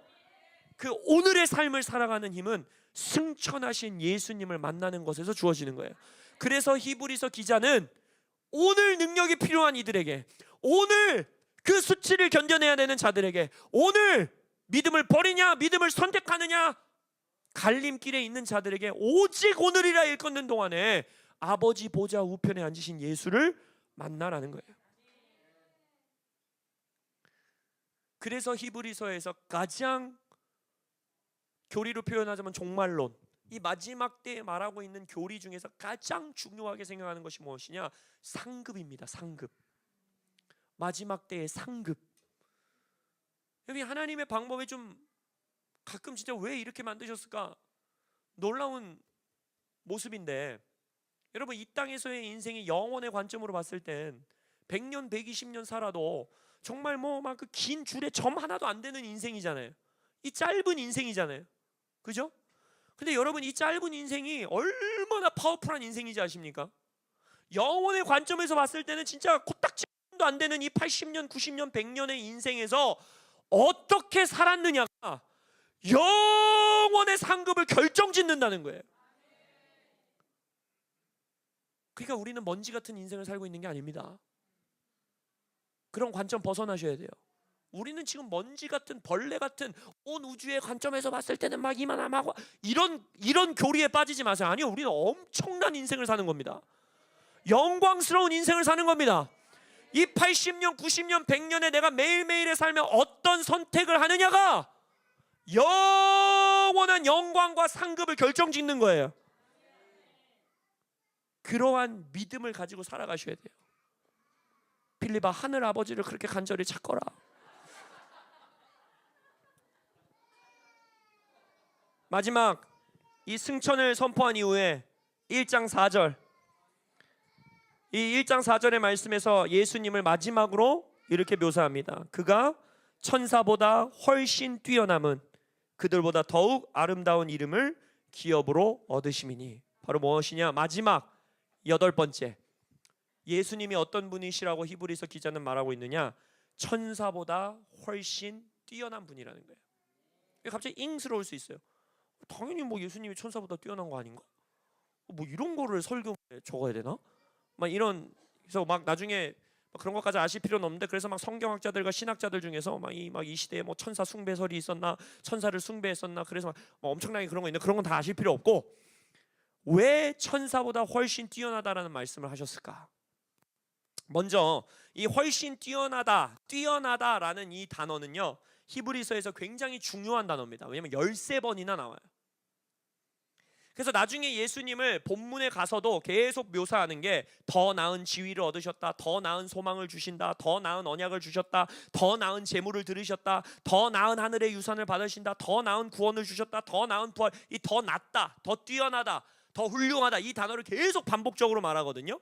그 오늘의 삶을 살아가는 힘은 승천하신 예수님을 만나는 것에서 주어지는 거예요. 그래서 히브리서 기자는 오늘 능력이 필요한 이들에게, 오늘 그 수치를 견뎌내야 되는 자들에게, 오늘 믿음을 버리냐 믿음을 선택하느냐 갈림길에 있는 자들에게 오직 오늘이라 일컫는 동안에 아버지 보좌 우편에 앉으신 예수를 만나라는 거예요. 그래서 히브리서에서 가장 교리로 표현하자면 종말론, 이 마지막 때에 말하고 있는 교리 중에서 가장 중요하게 생각하는 것이 무엇이냐? 상급입니다. 상급. 마지막 때의 상급. 여기 하나님의 방법이 좀 가끔 진짜 왜 이렇게 만드셨을까? 놀라운 모습인데, 여러분 이 땅에서의 인생이 영원의 관점으로 봤을 땐 100년 120년 살아도 정말 뭐 막 그 긴 줄에 점 하나도 안 되는 인생이잖아요. 이 짧은 인생이잖아요. 그죠? 근데 여러분 이 짧은 인생이 얼마나 파워풀한 인생인지 아십니까? 영원의 관점에서 봤을 때는 진짜 코딱지도 안 되는 이 80년 90년 100년의 인생에서 어떻게 살았느냐가 영원의 상급을 결정짓는다는 거예요. 그러니까 우리는 먼지 같은 인생을 살고 있는 게 아닙니다. 그런 관점 벗어나셔야 돼요. 우리는 지금 먼지 같은 벌레 같은 온 우주의 관점에서 봤을 때는 막 이만하고 이런 교리에 빠지지 마세요. 아니요, 우리는 엄청난 인생을 사는 겁니다. 영광스러운 인생을 사는 겁니다. 이 80년 90년 100년에 내가 매일매일의 삶에 어떤 선택을 하느냐가 영원한 영광과 상급을 결정짓는 거예요. 그러한 믿음을 가지고 살아가셔야 돼요. 필립아, 하늘 아버지를 그렇게 간절히 찾거라. 마지막 이 승천을 선포한 이후에 1장 4절, 이 1장 4절의 말씀에서 예수님을 마지막으로 이렇게 묘사합니다. 그가 천사보다 훨씬 뛰어남은 그들보다 더욱 아름다운 이름을 기업으로 얻으심이니. 바로 무엇이냐? 마지막 8번째, 예수님이 어떤 분이시라고 히브리서 기자는 말하고 있느냐? 천사보다 훨씬 뛰어난 분이라는 거예요. 갑자기 잉스러울 수 있어요. 당연히 뭐 예수님이 천사보다 뛰어난 거 아닌가? 뭐 이런 거를 설교에 적어야 되나? 막 이런, 그래서 막 나중에 그런 것까지 아실 필요는 없는데, 그래서 막 성경학자들과 신학자들 중에서 막 이 시대에 뭐 천사 숭배설이 있었나, 천사를 숭배했었나, 그래서 막 엄청나게 그런 거 있는데 그런 건 다 아실 필요 없고, 왜 천사보다 훨씬 뛰어나다라는 말씀을 하셨을까? 먼저 이 훨씬 뛰어나다라는 이 단어는요, 히브리서에서 굉장히 중요한 단어입니다. 왜냐하면 13번이나 나와요. 그래서 나중에 예수님을 본문에 가서도 계속 묘사하는 게 더 나은 지위를 얻으셨다, 더 나은 소망을 주신다, 더 나은 언약을 주셨다, 더 나은 재물을 들으셨다, 더 나은 하늘의 유산을 받으신다, 더 나은 구원을 주셨다, 더 나은 부활, 이 더 낫다, 더 뛰어나다, 더 훌륭하다, 이 단어를 계속 반복적으로 말하거든요.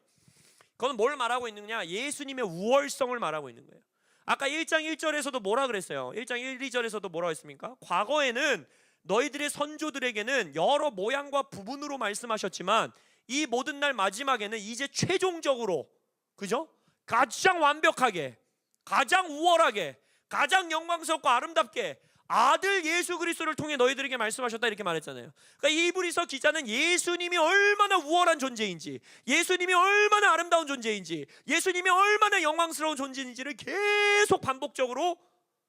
그건 뭘 말하고 있느냐? 예수님의 우월성을 말하고 있는 거예요. 아까 1장 1절에서도 뭐라 그랬어요? 1장 1, 2절에서도 뭐라고 했습니까? 과거에는 너희들의 선조들에게는 여러 모양과 부분으로 말씀하셨지만 이 모든 날 마지막에는 이제 최종적으로, 그죠? 가장 완벽하게, 가장 우월하게, 가장 영광스럽고 아름답게 아들 예수 그리스도를 통해 너희들에게 말씀하셨다, 이렇게 말했잖아요. 그러니까 히브리서 기자는 예수님이 얼마나 우월한 존재인지, 예수님이 얼마나 아름다운 존재인지, 예수님이 얼마나 영광스러운 존재인지를 계속 반복적으로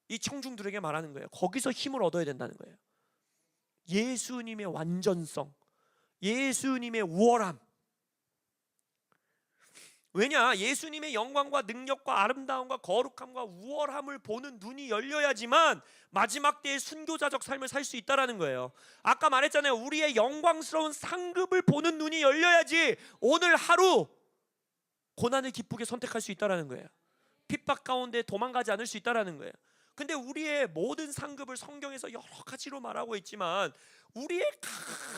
이 청중들에게 말하는 거예요. 거기서 힘을 얻어야 된다는 거예요. 예수님의 완전성, 예수님의 우월함. 왜냐? 예수님의 영광과 능력과 아름다움과 거룩함과 우월함을 보는 눈이 열려야지만 마지막 때의 순교자적 삶을 살 수 있다라는 거예요. 아까 말했잖아요. 우리의 영광스러운 상급을 보는 눈이 열려야지 오늘 하루 고난을 기쁘게 선택할 수 있다라는 거예요. 핍박 가운데 도망가지 않을 수 있다라는 거예요. 근데 우리의 모든 상급을 성경에서 여러 가지로 말하고 있지만 우리의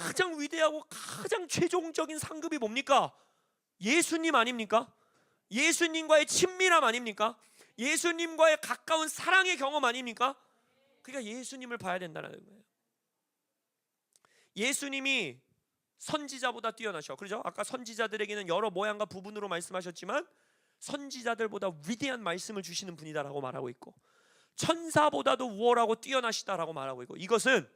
가장 위대하고 가장 최종적인 상급이 뭡니까? 예수님 아닙니까? 예수님과의 친밀함 아닙니까? 예수님과의 가까운 사랑의 경험 아닙니까? 그러니까 예수님을 봐야 된다는 거예요. 예수님이 선지자보다 뛰어나셔. 그렇죠? 아까 선지자들에게는 여러 모양과 부분으로 말씀하셨지만 선지자들보다 위대한 말씀을 주시는 분이다라고 말하고 있고, 천사보다도 우월하고 뛰어나시다라고 말하고 있고, 이것은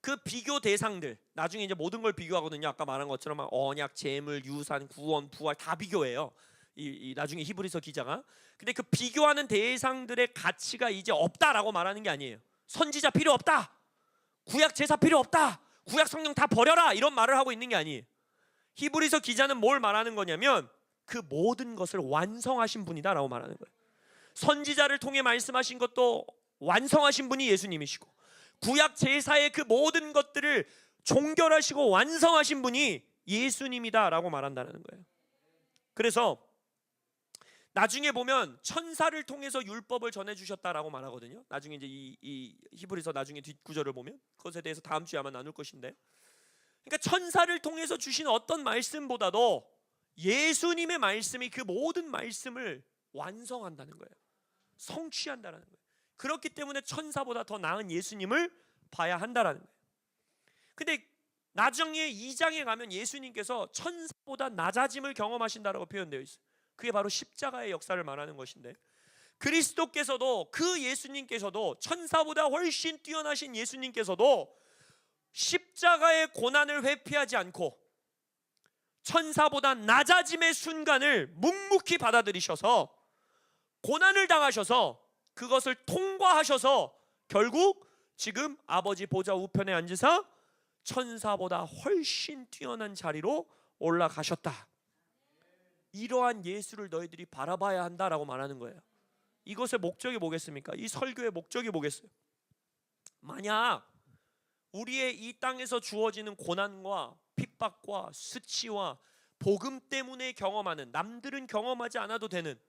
그 비교 대상들, 나중에 이제 모든 걸 비교하거든요. 아까 말한 것처럼 언약, 재물, 유산, 구원, 부활 다 비교해요. 이 나중에 히브리서 기자가. 근데 그 비교하는 대상들의 가치가 이제 없다라고 말하는 게 아니에요. 선지자 필요 없다, 구약 제사 필요 없다, 구약 성경 다 버려라, 이런 말을 하고 있는 게 아니에요. 히브리서 기자는 뭘 말하는 거냐면 그 모든 것을 완성하신 분이다라고 말하는 거예요. 선지자를 통해 말씀하신 것도 완성하신 분이 예수님이시고, 구약 제사의 그 모든 것들을 종결하시고 완성하신 분이 예수님이다라고 말한다는 거예요. 그래서 나중에 보면 천사를 통해서 율법을 전해주셨다라고 말하거든요. 나중에 이제 이 히브리서 나중에 뒷구절을 보면 그것에 대해서 다음 주에 아마 나눌 것인데, 그러니까 천사를 통해서 주신 어떤 말씀보다도 예수님의 말씀이 그 모든 말씀을 완성한다는 거예요. 성취한다는 거예요. 그렇기 때문에 천사보다 더 나은 예수님을 봐야 한다라는 거예요. 근데 나중에 2장에 가면 예수님께서 천사보다 낮아짐을 경험하신다라고 표현되어 있어요. 그게 바로 십자가의 역사를 말하는 것인데, 그리스도께서도, 그 예수님께서도, 천사보다 훨씬 뛰어나신 예수님께서도 십자가의 고난을 회피하지 않고 천사보다 낮아짐의 순간을 묵묵히 받아들이셔서 고난을 당하셔서 그것을 통과하셔서 결국 지금 아버지 보좌 우편에 앉으사 천사보다 훨씬 뛰어난 자리로 올라가셨다. 이러한 예수를 너희들이 바라봐야 한다라고 말하는 거예요. 이것의 목적이 뭐겠습니까? 이 설교의 목적이 뭐겠어요? 만약 우리의 이 땅에서 주어지는 고난과 핍박과 수치와 복음 때문에 경험하는, 남들은 경험하지 않아도 되는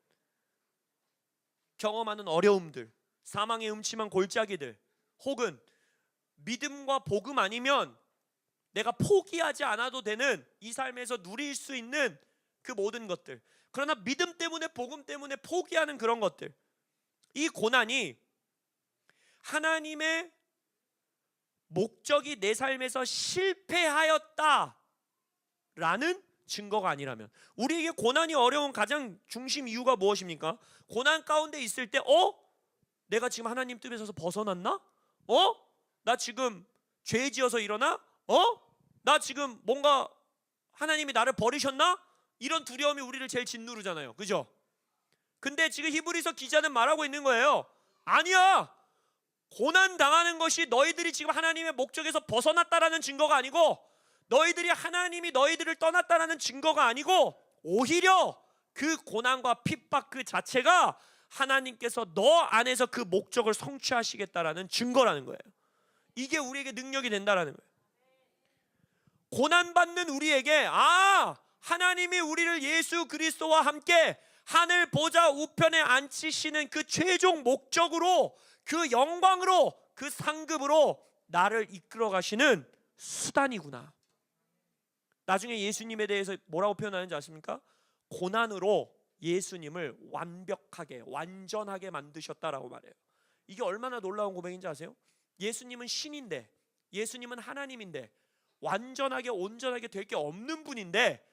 경험하는 어려움들, 사망의 음침한 골짜기들, 혹은 믿음과 복음 아니면 내가 포기하지 않아도 되는 이 삶에서 누릴 수 있는 그 모든 것들, 그러나 믿음 때문에, 복음 때문에 포기하는 그런 것들, 이 고난이 하나님의 목적이 내 삶에서 실패하였다라는 증거가 아니라면, 우리에게 고난이 어려운 가장 중심 이유가 무엇입니까? 고난 가운데 있을 때 내가 지금 하나님 뜻에서 벗어났나? 나 지금 죄 지어서 일어나? 나 지금 뭔가 하나님이 나를 버리셨나? 이런 두려움이 우리를 제일 짓누르잖아요. 그죠? 근데 지금 히브리서 기자는 말하고 있는 거예요. 아니야, 고난 당하는 것이 너희들이 지금 하나님의 목적에서 벗어났다라는 증거가 아니고, 너희들이 하나님이 너희들을 떠났다라는 증거가 아니고, 오히려 그 고난과 핍박 그 자체가 하나님께서 너 안에서 그 목적을 성취하시겠다라는 증거라는 거예요. 이게 우리에게 능력이 된다라는 거예요. 고난받는 우리에게 하나님이 우리를 예수 그리스도와 함께 하늘 보좌 우편에 앉히시는 그 최종 목적으로, 그 영광으로, 그 상급으로 나를 이끌어 가시는 수단이구나. 나중에 예수님에 대해서 뭐라고 표현하는지 아십니까? 고난으로 예수님을 완벽하게, 완전하게 만드셨다라고 말해요. 이게 얼마나 놀라운 고백인지 아세요? 예수님은 신인데, 예수님은 하나님인데, 완전하게 온전하게 될 게 없는 분인데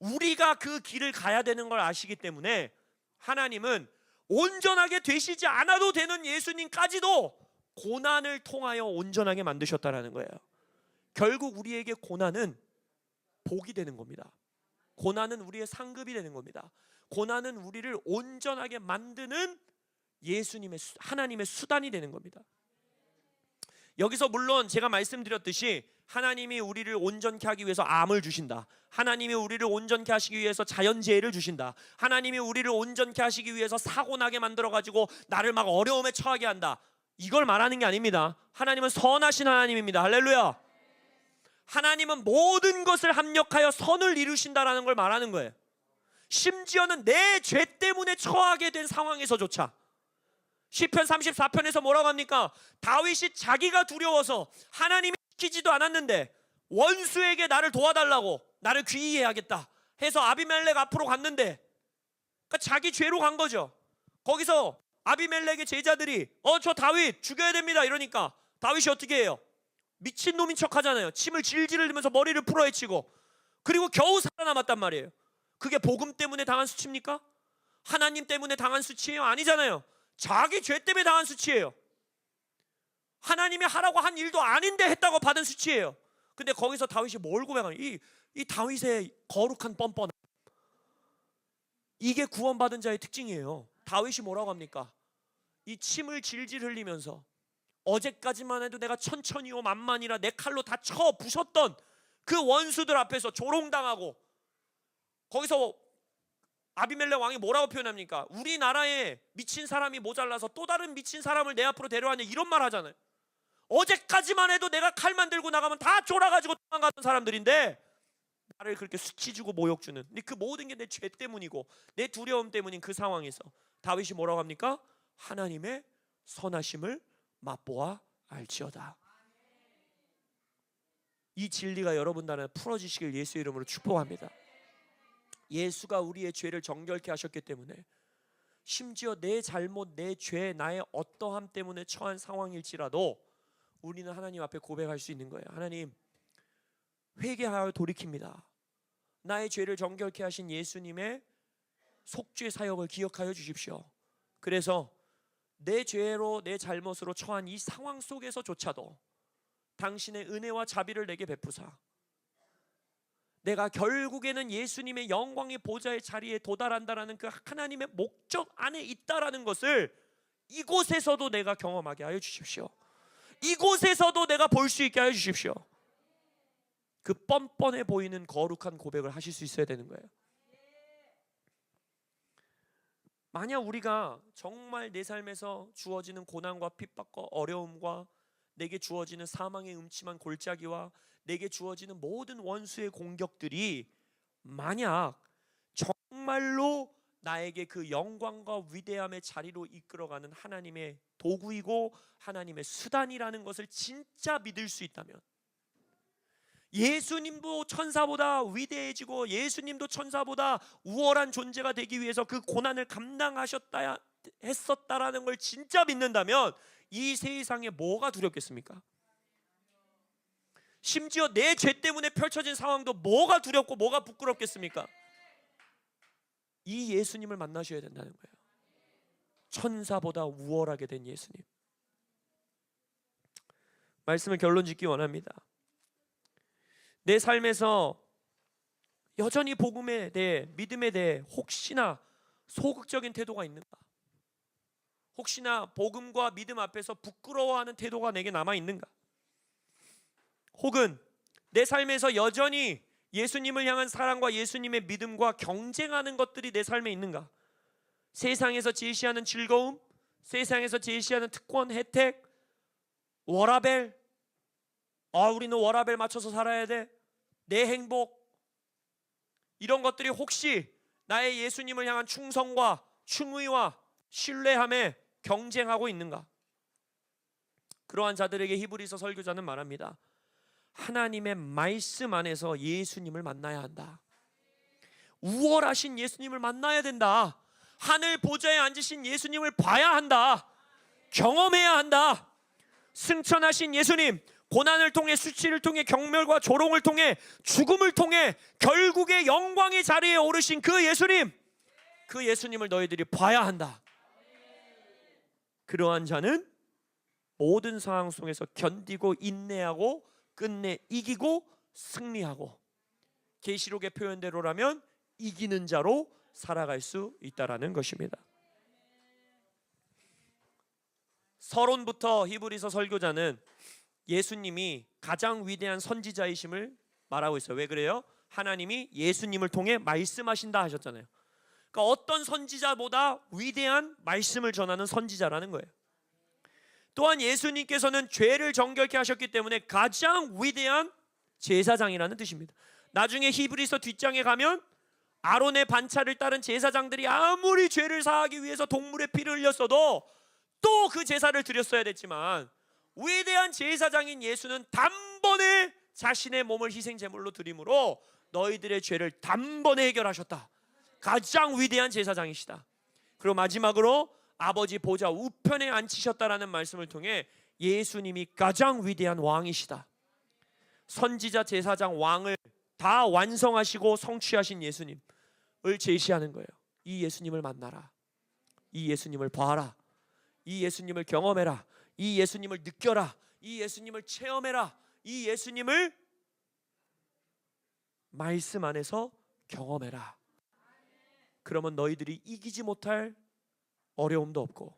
우리가 그 길을 가야 되는 걸 아시기 때문에 하나님은 온전하게 되시지 않아도 되는 예수님까지도 고난을 통하여 온전하게 만드셨다라는 거예요. 결국 우리에게 고난은 복이 되는 겁니다. 고난은 우리의 상급이 되는 겁니다. 고난은 우리를 온전하게 만드는 예수님의, 하나님의 수단이 되는 겁니다. 여기서 물론 제가 말씀드렸듯이 하나님이 우리를 온전케 하기 위해서 암을 주신다, 하나님이 우리를 온전케 하시기 위해서 자연재해를 주신다, 하나님이 우리를 온전케 하시기 위해서 사고나게 만들어가지고 나를 막 어려움에 처하게 한다, 이걸 말하는 게 아닙니다. 하나님은 선하신 하나님입니다. 할렐루야. 하나님은 모든 것을 합력하여 선을 이루신다라는 걸 말하는 거예요. 심지어는 내 죄 때문에 처하게 된 상황에서조차, 시편 34편에서 뭐라고 합니까? 다윗이 자기가 두려워서 하나님이 시키지도 않았는데 원수에게 나를 도와달라고, 나를 귀의해야겠다 해서 아비멜렉 앞으로 갔는데, 그러니까 자기 죄로 간 거죠. 거기서 아비멜렉의 제자들이 저 다윗 죽여야 됩니다 이러니까 다윗이 어떻게 해요? 미친놈인 척 하잖아요. 침을 질질 흘리면서 머리를 풀어헤치고, 그리고 겨우 살아남았단 말이에요. 그게 복음 때문에 당한 수치입니까? 하나님 때문에 당한 수치예요? 아니잖아요. 자기 죄 때문에 당한 수치예요. 하나님이 하라고 한 일도 아닌데 했다고 받은 수치예요. 근데 거기서 다윗이 뭘 고백하냐? 이 다윗의 거룩한 뻔뻔함, 이게 구원받은 자의 특징이에요. 다윗이 뭐라고 합니까? 이 침을 질질 흘리면서 어제까지만 해도 내가 천천히요 만만이라 내 칼로 다 쳐 부셨던 그 원수들 앞에서 조롱당하고, 거기서 아비멜렉 왕이 뭐라고 표현합니까? 우리나라에 미친 사람이 모자라서 또 다른 미친 사람을 내 앞으로 데려왔냐, 이런 말 하잖아요. 어제까지만 해도 내가 칼만 들고 나가면 다 쫄아가지고 도망가던 사람들인데 나를 그렇게 수치 주고 모욕 주는, 근데 그 모든 게 내 죄 때문이고 내 두려움 때문인 그 상황에서 다윗이 뭐라고 합니까? 하나님의 선하심을 맛보아 알지어다. 이 진리가 여러분 안에 풀어지시길 예수 이름으로 축복합니다. 예수가 우리의 죄를 정결케 하셨기 때문에 심지어 내 잘못, 내 죄, 나의 어떠함 때문에 처한 상황일지라도 우리는 하나님 앞에 고백할 수 있는 거예요. 하나님, 회개하여 돌이킵니다. 나의 죄를 정결케 하신 예수님의 속죄 사역을 기억하여 주십시오. 그래서 내 죄로, 내 잘못으로 처한 이 상황 속에서조차도 당신의 은혜와 자비를 내게 베푸사 내가 결국에는 예수님의 영광의 보좌의 자리에 도달한다라는 그 하나님의 목적 안에 있다라는 것을 이곳에서도 내가 경험하게 하여 주십시오. 이곳에서도 내가 볼 수 있게 하여 주십시오. 그 뻔뻔해 보이는 거룩한 고백을 하실 수 있어야 되는 거예요. 만약 우리가 정말 내 삶에서 주어지는 고난과 핍박과 어려움과 내게 주어지는 사망의 음침한 골짜기와 내게 주어지는 모든 원수의 공격들이 만약 정말로 나에게 그 영광과 위대함의 자리로 이끌어가는 하나님의 도구이고 하나님의 수단이라는 것을 진짜 믿을 수 있다면, 예수님도 천사보다 위대해지고 예수님도 천사보다 우월한 존재가 되기 위해서 그 고난을 감당하셨다 했었다라는 걸 진짜 믿는다면 이 세상에 뭐가 두렵겠습니까? 심지어 내 죄 때문에 펼쳐진 상황도 뭐가 두렵고 뭐가 부끄럽겠습니까? 이 예수님을 만나셔야 된다는 거예요. 천사보다 우월하게 된 예수님. 말씀을 결론 짓기 원합니다. 내 삶에서 여전히 복음에 대해, 믿음에 대해 혹시나 소극적인 태도가 있는가? 혹시나 복음과 믿음 앞에서 부끄러워하는 태도가 내게 남아 있는가? 혹은 내 삶에서 여전히 예수님을 향한 사랑과 예수님의 믿음과 경쟁하는 것들이 내 삶에 있는가? 세상에서 제시하는 즐거움, 세상에서 제시하는 특권, 혜택, 워라벨, 우리는 워라벨 맞춰서 살아야 돼, 내 행복, 이런 것들이 혹시 나의 예수님을 향한 충성과 충의와 신뢰함에 경쟁하고 있는가? 그러한 자들에게 히브리서 설교자는 말합니다. 하나님의 말씀 안에서 예수님을 만나야 한다. 우월하신 예수님을 만나야 된다. 하늘 보좌에 앉으신 예수님을 봐야 한다. 경험해야 한다. 승천하신 예수님, 고난을 통해, 수치를 통해, 경멸과 조롱을 통해, 죽음을 통해 결국에 영광의 자리에 오르신 그 예수님, 그 예수님을 너희들이 봐야 한다. 그러한 자는 모든 상황 속에서 견디고 인내하고 끝내 이기고 승리하고, 계시록의 표현대로라면 이기는 자로 살아갈 수 있다라는 것입니다. 서론부터 히브리서 설교자는 예수님이 가장 위대한 선지자이심을 말하고 있어요. 왜 그래요? 하나님이 예수님을 통해 말씀하신다 하셨잖아요. 그러니까 어떤 선지자보다 위대한 말씀을 전하는 선지자라는 거예요. 또한 예수님께서는 죄를 정결케 하셨기 때문에 가장 위대한 제사장이라는 뜻입니다. 나중에 히브리서 뒷장에 가면 아론의 반차를 따른 제사장들이 아무리 죄를 사하기 위해서 동물의 피를 흘렸어도 또 그 제사를 드렸어야 됐지만, 위대한 제사장인 예수는 단번에 자신의 몸을 희생제물로 드림으로 너희들의 죄를 단번에 해결하셨다. 가장 위대한 제사장이시다. 그리고 마지막으로 아버지 보좌 우편에 앉히셨다라는 말씀을 통해 예수님이 가장 위대한 왕이시다. 선지자, 제사장, 왕을 다 완성하시고 성취하신 예수님을 제시하는 거예요. 이 예수님을 만나라. 이 예수님을 봐라. 이 예수님을 경험해라. 이 예수님을 느껴라. 이 예수님을 체험해라. 이 예수님을 말씀 안에서 경험해라. 그러면 너희들이 이기지 못할 어려움도 없고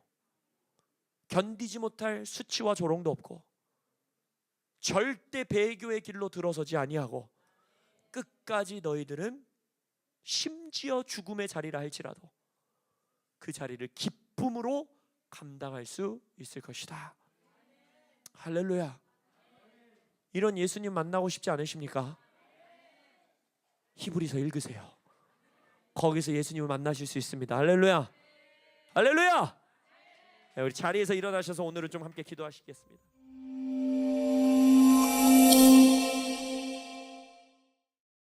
견디지 못할 수치와 조롱도 없고 절대 배교의 길로 들어서지 아니하고 끝까지 너희들은 심지어 죽음의 자리라 할지라도 그 자리를 기쁨으로 감당할 수 있을 것이다. 할렐루야. 이런 예수님 만나고 싶지 않으십니까? 히브리서 읽으세요. 거기서 예수님을 만나실 수 있습니다. 할렐루야. 할렐루야. 우리 자리에서 일어나셔서 오늘은 좀 함께 기도하시겠습니다.